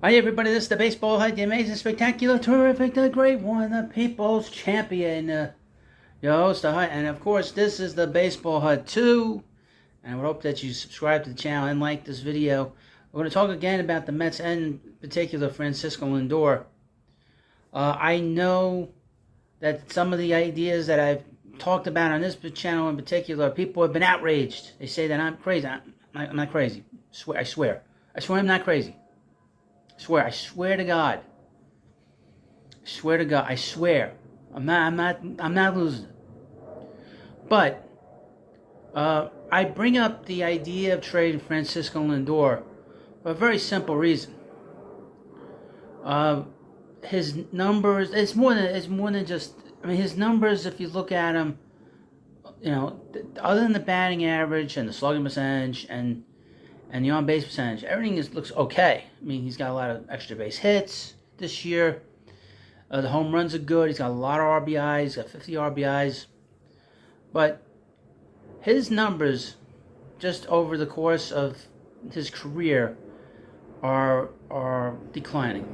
Hi everybody, this is the Baseball Hut, the amazing, spectacular, terrific, the great one, the people's champion, your host, the Hut, and of course this is the Baseball Hut 2, and I would hope that you subscribe to the channel and like this video. We're going to talk again about the Mets and in particular Francisco Lindor. I know that some of the ideas that I've talked about on this channel in particular, people have been outraged. They say that I'm crazy. I'm not crazy. I swear I'm not crazy. I swear to God. I swear. I'm not losing it. But I bring up the idea of trading Francisco Lindor for a very simple reason. His numbers, it's more than just, I mean, his numbers, if you look at them, you know, other than the batting average and the slugging percentage and the on-base percentage, everything looks okay. I mean, he's got a lot of extra base hits this year. The home runs are good. He's got a lot of RBIs. He's got 50 RBIs. But his numbers, just over the course of his career, are declining.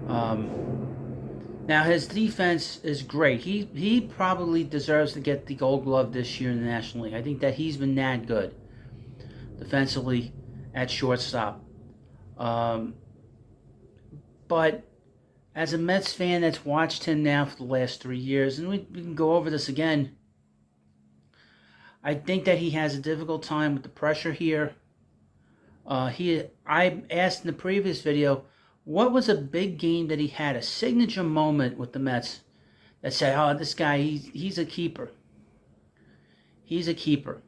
Now, his defense is great. He probably deserves to get the Gold Glove this year in the National League. I think that he's been that good defensively at shortstop. But as a Mets fan that's watched him now for the last 3 years, and we can go over this again, I think that he has a difficult time with the pressure here. I asked in the previous video, what was a big game that he had, a signature moment with the Mets that said, oh, this guy, he's a keeper. He's a keeper.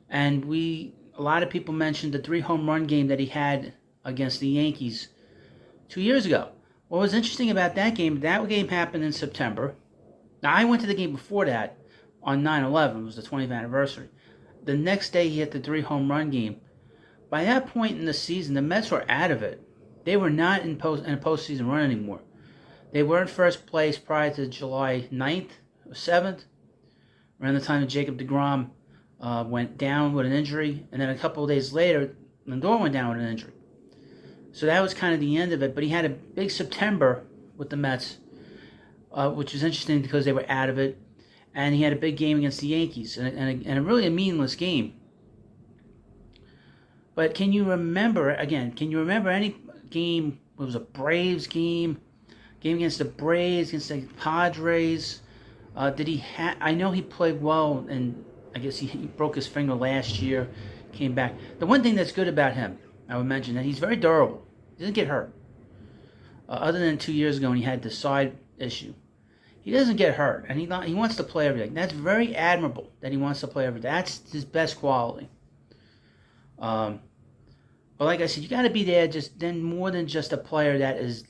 And a lot of people mentioned the 3 home run game that he had against the Yankees 2 years ago. What was interesting about that game happened in September. Now, I went to the game before that on 9/11. It was the 20th anniversary. The next day, he hit the 3 home run game. By that point in the season, the Mets were out of it. They were not in a postseason run anymore. They were in first place prior to July 9th or 7th, around the time that Jacob deGrom went down with an injury, and then a couple of days later, Lindor went down with an injury. So that was kind of the end of it, but he had a big September with the Mets, which was interesting because they were out of it, and he had a big game against the Yankees, and a really meaningless game. But can you remember any game? It was a Braves game against the Braves, against the Padres. I know he played well, and I guess he broke his finger last year, came back. The one thing that's good about him, I would mention, that he's very durable. He doesn't get hurt. Other than 2 years ago when he had the side issue. He doesn't get hurt, and he wants to play every day. That's very admirable that he wants to play every day. That's his best quality. But like I said, you got to be there then more than just a player that is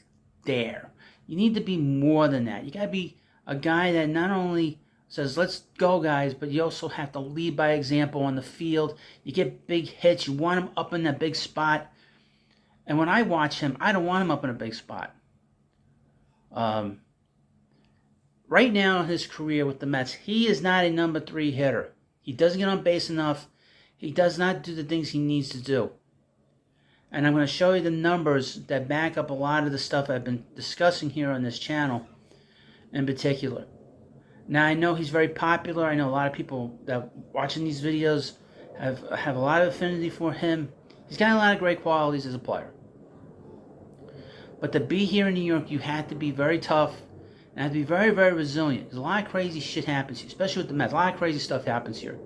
there. You need to be more than that. You got to be a guy that not only says, let's go, guys, but you also have to lead by example on the field. You get big hits. You want him up in that big spot. And when I watch him, I don't want him up in a big spot. Right now in his career with the Mets, he is not a number 3 hitter. He doesn't get on base enough. He does not do the things he needs to do. And I'm going to show you the numbers that back up a lot of the stuff I've been discussing here on this channel in particular. Now, I know he's very popular. I know a lot of people that watching these videos have a lot of affinity for him. He's got a lot of great qualities as a player. But to be here in New York, you have to be very tough and have to be very, very resilient. Because a lot of crazy shit happens here, especially with the Mets. A lot of crazy stuff happens here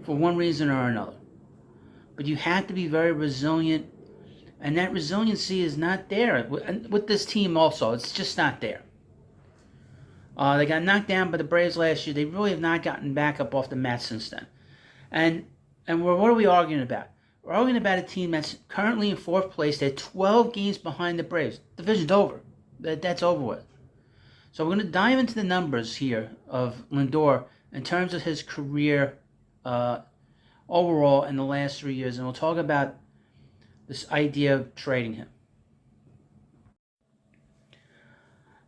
for one reason or another. But you have to be very resilient, and that resiliency is not there with this team also. It's just not there. They got knocked down by the Braves last year. They really have not gotten back up off the mat since then. And what are we arguing about? We're arguing about a team that's currently in 4th place. They're 12 games behind the Braves. Division's over. That's over with. So we're going to dive into the numbers here of Lindor in terms of his career overall in the last 3 years, and we'll talk about this idea of trading him.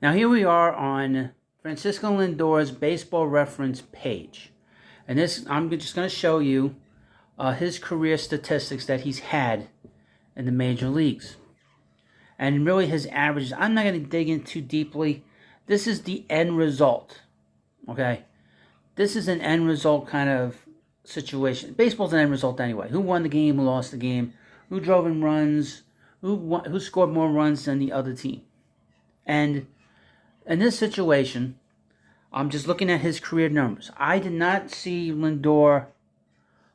Now here we are on Francisco Lindor's baseball reference page. And this, I'm just going to show you his career statistics that he's had in the major leagues. And really his averages, I'm not going to dig in too deeply. This is the end result, okay? This is an end result kind of situation. Baseball's an end result anyway. Who won the game, who lost the game, who drove in runs, who scored more runs than the other team. And in this situation, I'm just looking at his career numbers. I did not see Lindor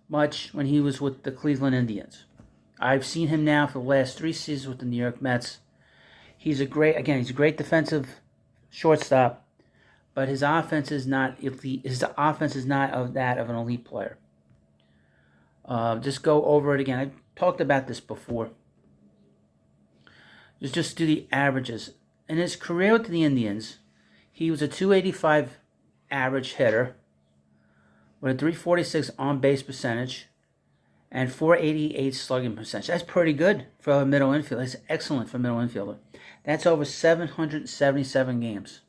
much when he was with the Cleveland Indians. I've seen him now for the last 3 seasons with the New York Mets. He's a great defensive shortstop, but his offense is not elite. His offense is not of that of an elite player. Just go over it again. I've talked about this before. Just do the averages. In his career with the Indians, he was a .285 average hitter with a .346 on-base percentage and .488 slugging percentage. That's pretty good for a middle infielder. That's excellent for a middle infielder. That's over 777 games,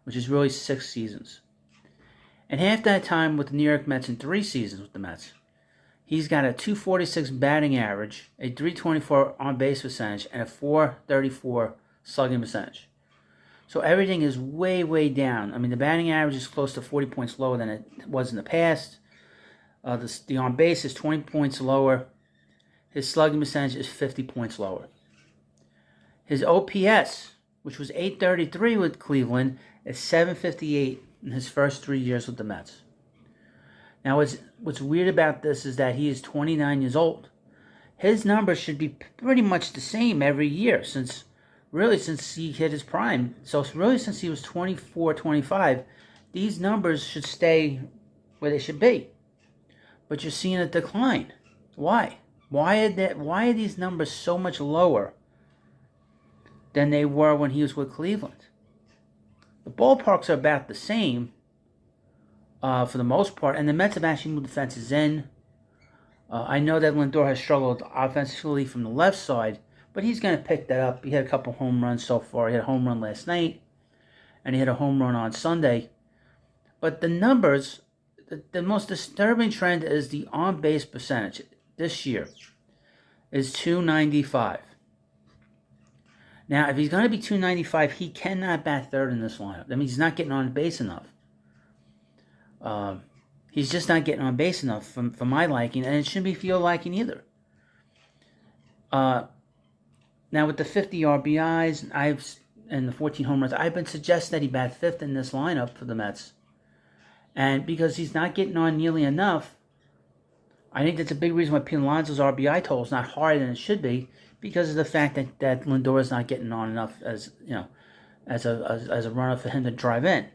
which is really 6 seasons. And half that time with the New York Mets in 3 seasons with the Mets, he's got a .246 batting average, a .324 on-base percentage, and a .434 slugging percentage. So everything is way, way down. I mean, the batting average is close to 40 points lower than it was in the past. The on-base is 20 points lower. His slugging percentage is 50 points lower. His OPS, which was .833 with Cleveland, is .758 in his first 3 years with the Mets. Now, what's weird about this is that he is 29 years old. His numbers should be pretty much the same every year since he hit his prime. So really since he was 24, 25, these numbers should stay where they should be. But you're seeing a decline. Why? Why are these numbers so much lower than they were when he was with Cleveland? The ballparks are about the same for the most part, and the Mets have actually moved the fences in. I know that Lindor has struggled offensively from the left side, but he's going to pick that up. He had a couple home runs so far. He had a home run last night, and he had a home run on Sunday. But the numbers, the most disturbing trend is the on-base percentage this year is .295. Now, if he's going to be .295, he cannot bat third in this lineup. That means he's not getting on base enough. He's just not getting on base enough for my liking, and it shouldn't be for your liking either. Now, with the 50 RBIs and the 14 home runs, I've been suggesting that he bat fifth in this lineup for the Mets. And because he's not getting on nearly enough, I think that's a big reason why Pete Alonso's RBI total is not higher than it should be, because of the fact that Lindor is not getting on enough as a runner for him to drive in.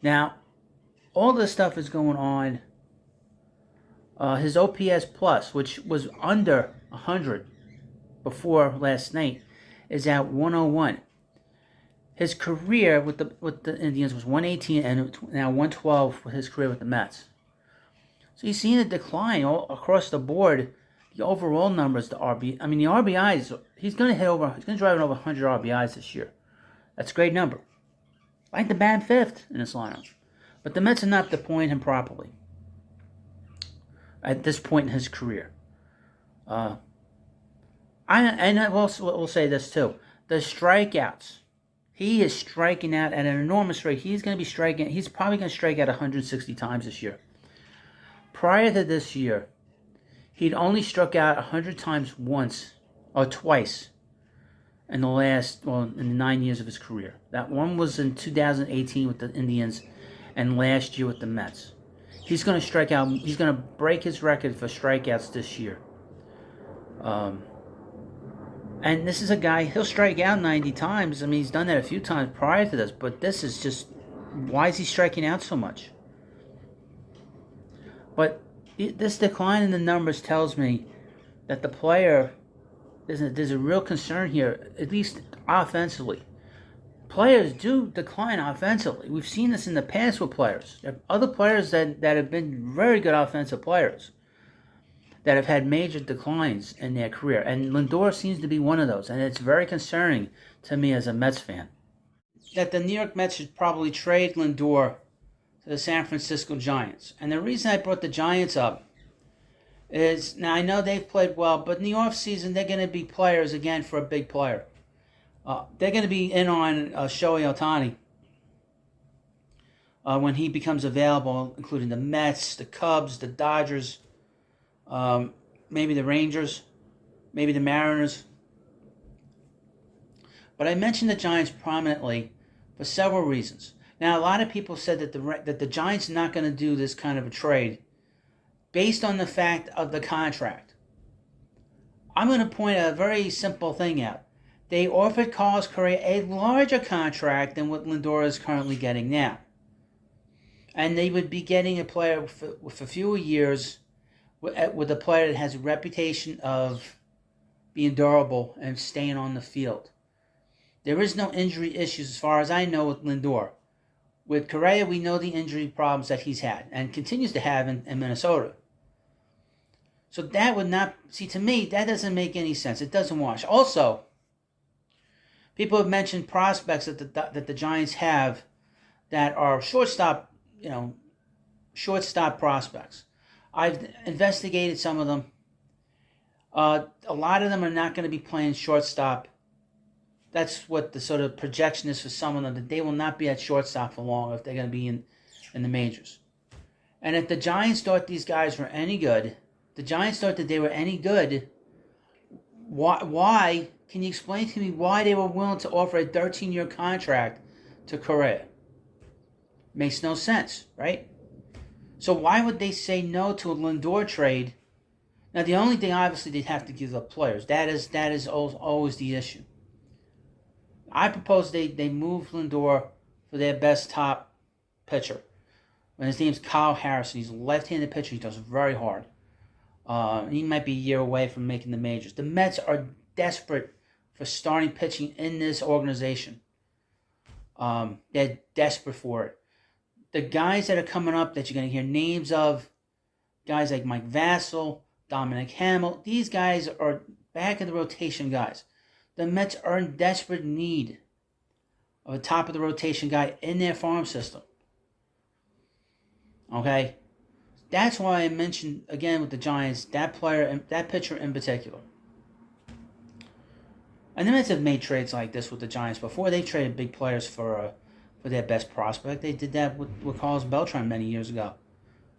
Now, all this stuff is going on. His OPS plus, which was under 100 before last night, is at 101. His career with the Indians was 118 and now 112 with his career with the Mets. So you've seen a decline all across the board. The overall numbers, the RBIs, he's going to drive in over 100 RBIs this year. That's a great number. I like to bat fifth in this lineup. But the Mets are not deploying him properly at this point in his career. I will say this too. The strikeouts. He is striking out at an enormous rate. He's probably going to strike out 160 times this year. Prior to this year, he'd only struck out 100 times once or twice in the 9 years of his career. That one was in 2018 with the Indians and last year with the Mets. He's going to strike out. He's going to break his record for strikeouts this year. And this is a guy, he'll strike out 90 times. I mean, he's done that a few times prior to this, but this is just, why is he striking out so much? But this decline in the numbers tells me that the player, there's a real concern here, at least offensively. Players do decline offensively. We've seen this in the past with players. There are other players that have been very good offensive players that have had major declines in their career. And Lindor seems to be one of those. And it's very concerning to me as a Mets fan. That the New York Mets should probably trade Lindor to the San Francisco Giants. And the reason I brought the Giants up is, now I know they've played well, but in the offseason, they're going to be players again for a big player. They're going to be in on Shohei Ohtani when he becomes available, including the Mets, the Cubs, the Dodgers, maybe the Rangers, maybe the Mariners. But I mentioned the Giants prominently for several reasons. Now, a lot of people said that the Giants are not going to do this kind of a trade based on the fact of the contract. I'm going to point a very simple thing out. They offered Carlos Correa a larger contract than what Lindor is currently getting now. And they would be getting a player with a few years, with a player that has a reputation of being durable and staying on the field. There is no injury issues as far as I know with Lindor. With Correa, we know the injury problems that he's had and continues to have in Minnesota. So that would not, see, to me, that doesn't make any sense. It doesn't wash. Also, people have mentioned prospects that the Giants have that are shortstop prospects. I've investigated some of them. A lot of them are not going to be playing shortstop. That's what the sort of projection is for some of them, that they will not be at shortstop for long if they're going to be in the majors. And if the Giants thought these guys were any good, why can you explain to me why they were willing to offer a 13-year contract to Correa? Makes no sense, right? So why would they say no to a Lindor trade? Now, the only thing, obviously, they'd have to give up players. That is always the issue. I propose they move Lindor for their best top pitcher. And his name's Kyle Harrison. He's a left-handed pitcher. He does very hard. He might be a year away from making the majors. The Mets are desperate for starting pitching in this organization. They're desperate for it. The guys that are coming up that you're going to hear names of, guys like Mike Vassell, Dominic Hamill, these guys are back in the rotation guys. The Mets are in desperate need of a top-of-the-rotation guy in their farm system. Okay? That's why I mentioned, again, with the Giants, that pitcher in particular. And the Mets have made trades like this with the Giants before. They traded big players for their best prospect. They did that with Carlos Beltran many years ago.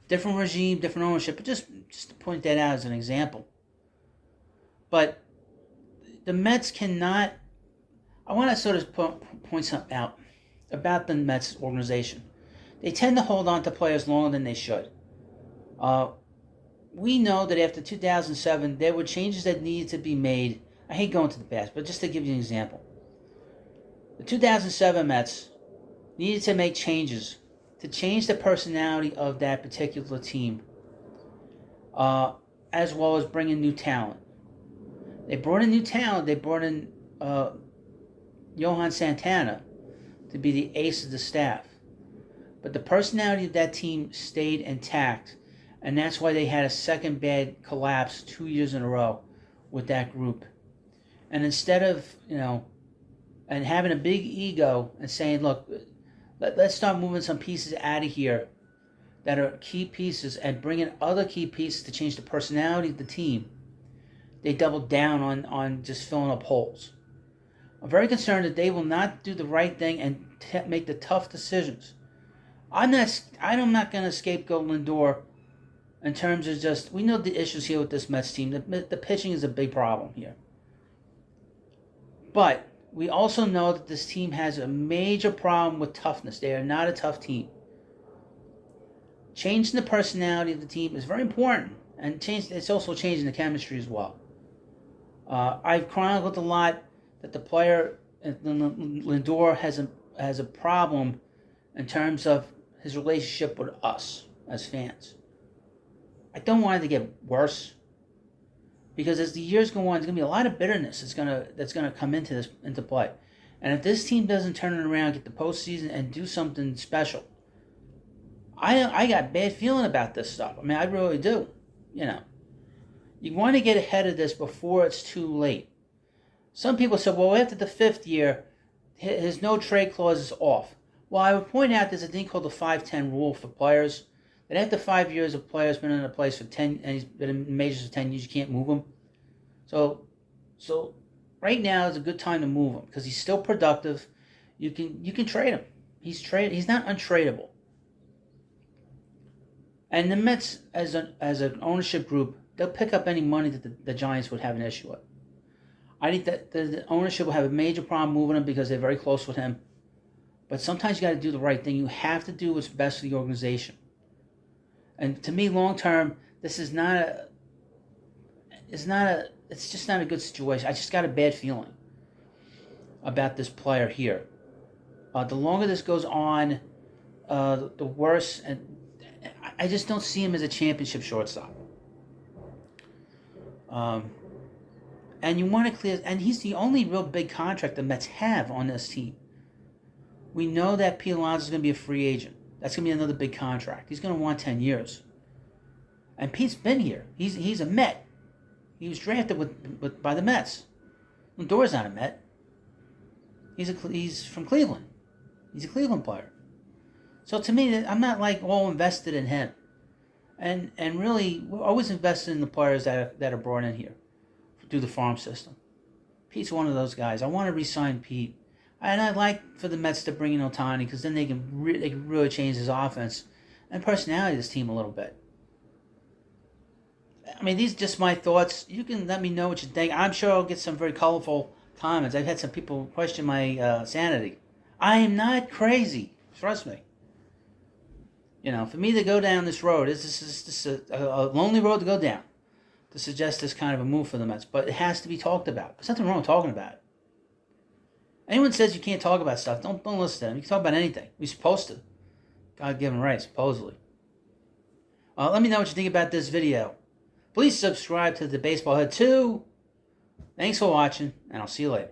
Different regime, different ownership, but just to point that out as an example. But the Mets cannot... I want to sort of point something out about the Mets organization. They tend to hold on to players longer than they should. We know that after 2007, there were changes that needed to be made. I hate going to the past, but just to give you an example. The 2007 Mets needed to make changes to change the personality of that particular team, as well as bring in new talent. They brought in new talent. They brought in Johan Santana to be the ace of the staff. But the personality of that team stayed intact, and that's why they had a second bad collapse 2 years in a row with that group. And instead of, and having a big ego and saying, look, let's start moving some pieces out of here that are key pieces and bring in other key pieces to change the personality of the team, they doubled down on just filling up holes. I'm very concerned that they will not do the right thing and make the tough decisions. I'm not going to scapegoat Lindor in terms of just, we know the issues here with this Mets team. The pitching is a big problem here. But we also know that this team has a major problem with toughness. They are not a tough team. Changing the personality of the team is very important. And it's also changing the chemistry as well. I've chronicled a lot that the player, Lindor, has a problem in terms of his relationship with us as fans. I don't want it to get worse, because as the years go on, there's going to be a lot of bitterness that's going to come into play. And if this team doesn't turn it around, get the postseason, and do something special, I got bad feeling about this stuff. I mean, I really do. You want to get ahead of this before it's too late. Some people say, well, after the 5th year, his no trade clause is off. Well, I would point out there's a thing called the 5-10 rule for players And after 5 years, a player's been in a place for 10, and he's been in majors for 10 years, you can't move him. So right now is a good time to move him because he's still productive. You can trade him. He's not untradeable. And the Mets, as an ownership group, they'll pick up any money that the Giants would have an issue with. I think that the ownership will have a major problem moving him because they're very close with him. But sometimes you got to do the right thing. You have to do what's best for the organization. And to me, long term, this is it's just not a good situation. I just got a bad feeling about this player here. The longer this goes on, the worse. And I just don't see him as a championship shortstop. And you want to clear, and he's the only real big contract the Mets have on this team. We know that Pete Alonso is going to be a free agent. That's going to be another big contract. He's going to want 10 years. And Pete's been here. He's a Met. He was drafted by the Mets. Lindor's not a Met. He's from Cleveland. He's a Cleveland player. So to me, I'm not like all invested in him. And really, we're always invested in the players that are brought in here through the farm system. Pete's one of those guys. I want to re-sign Pete. And I'd like for the Mets to bring in Ohtani because then they can really change his offense and personality of this team a little bit. I mean, these are just my thoughts. You can let me know what you think. I'm sure I'll get some very colorful comments. I've had some people question my sanity. I am not crazy. Trust me. You know, for me to go down this road, this is a lonely road to go down to suggest this kind of a move for the Mets. But it has to be talked about. There's nothing wrong with talking about it. Anyone says you can't talk about stuff, don't listen to them. You can talk about anything. We're supposed to. God-given right, supposedly. Let me know what you think about this video. Please subscribe to the Baseball Head 2. Thanks for watching, and I'll see you later.